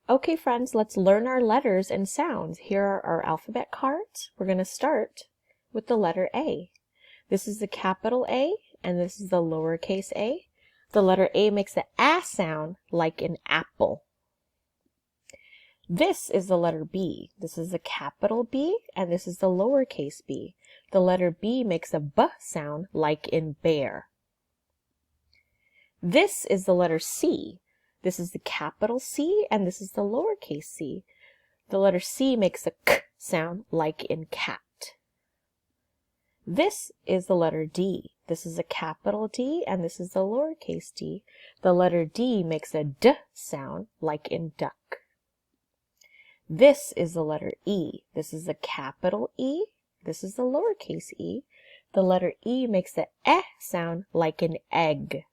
Okay, friends, let's learn our letters and sounds. Here are our alphabet cards. We're going to start with the letter A. This is the capital A, and this is the lowercase a. The letter A makes the A sound like an apple. This is the letter B. This is the capital B, and this is the lowercase b. The letter B makes a B sound like in bear. This is the letter C. This is the capital C, and this is the lowercase c. The letter C makes a K sound like in cat. This is the letter D. This is a capital D, and this is the lowercase d. The letter D makes a D sound like in duck. This is the letter E. This is a capital E. This is the lowercase e. The letter E makes the E sound like an egg.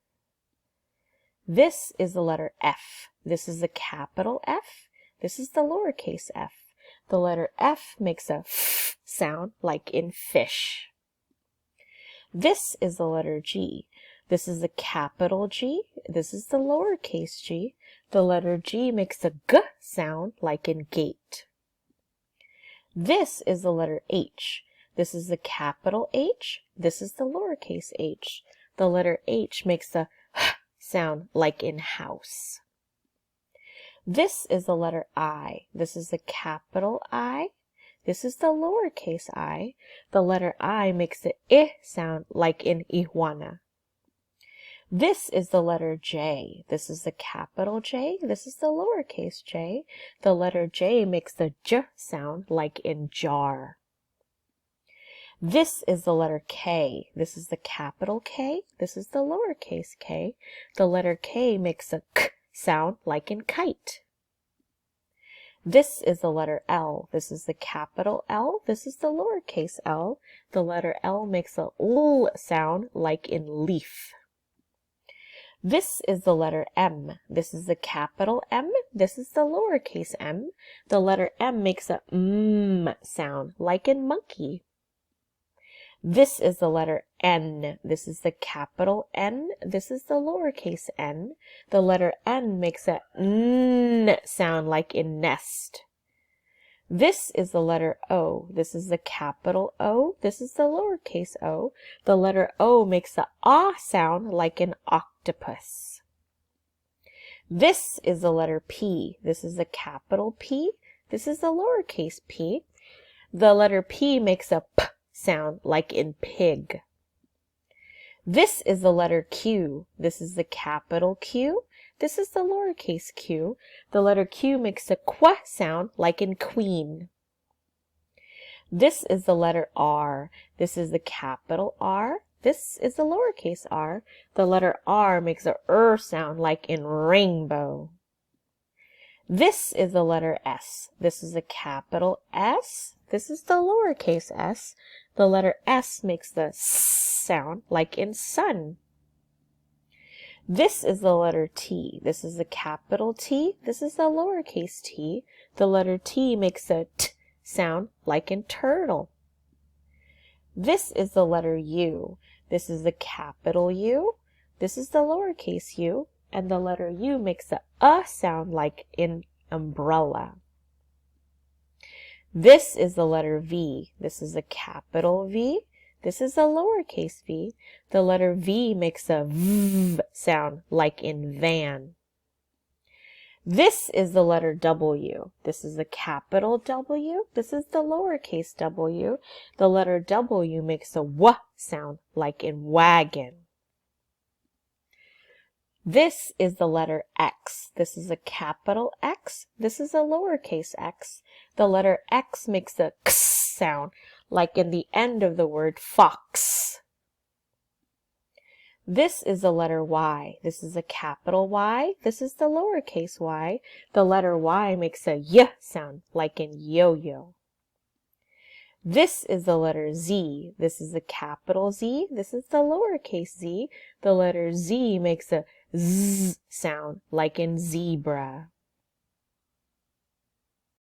This is the letter F. This is a capital F. This is the lowercase f. The letter F makes a F sound like in fish. This is the letter G. This is a capital G. This is the lowercase g. The letter G makes a G sound like in gate. This is the letter H. This is the capital H. This is the lowercase h. The letter H makes a H sound like in house. This is the letter I. This is the capital I. This is the lowercase I. The letter I makes the I sound like in iguana. This is the letter J. This is the capital J. This is the lowercase j. The letter J makes the J sound like in jar. This is the letter K. This is the capital K. This is the lowercase k. The letter K makes a K sound like in kite. This is the letter L. This is the capital L. This is the lowercase l. The letter L makes a L sound like in leaf. This is the letter M. This is the capital M. This is the lowercase m. The letter M makes a sound like in monkey. This is the letter N. This is the capital N. This is the lowercase n. The letter N makes a N sound like in nest. This is the letter O. This is the capital O. This is the lowercase o. The letter O makes a ah sound like an octopus. This is the letter P. This is the capital P. This is the lowercase p. The letter P makes a P sound like in pig. This is the letter Q. This is the capital Q. This is the lowercase q. The letter Q makes a Qu sound like in queen. This is the letter R. This is the capital R. This is the lowercase r. The letter R makes a sound like in rainbow. This is the letter S. This is the capital S. This is the lowercase s. The letter S makes the S sound like in sun. This is the letter T. This is the capital T. This is the lowercase t. The letter T makes a T sound like in turtle. This is the letter U. This is the capital U. This is the lowercase u. And the letter U makes a sound like in umbrella. This is the letter V. This is a capital V. This is a lowercase v. The letter V makes a V sound like in van. This is the letter W. This is a capital W. This is the lowercase w. The letter W makes a W sound like in wagon. This is the letter X. This is a capital X. This is a lowercase x. The letter X makes a X sound like in the end of the word fox. This is the letter Y. This is a capital Y. This is the lowercase y. The letter Y makes a Y sound like in yo-yo. This is the letter Z. This is the capital Z. This is the lowercase z. The letter Z makes a Z sound like in zebra.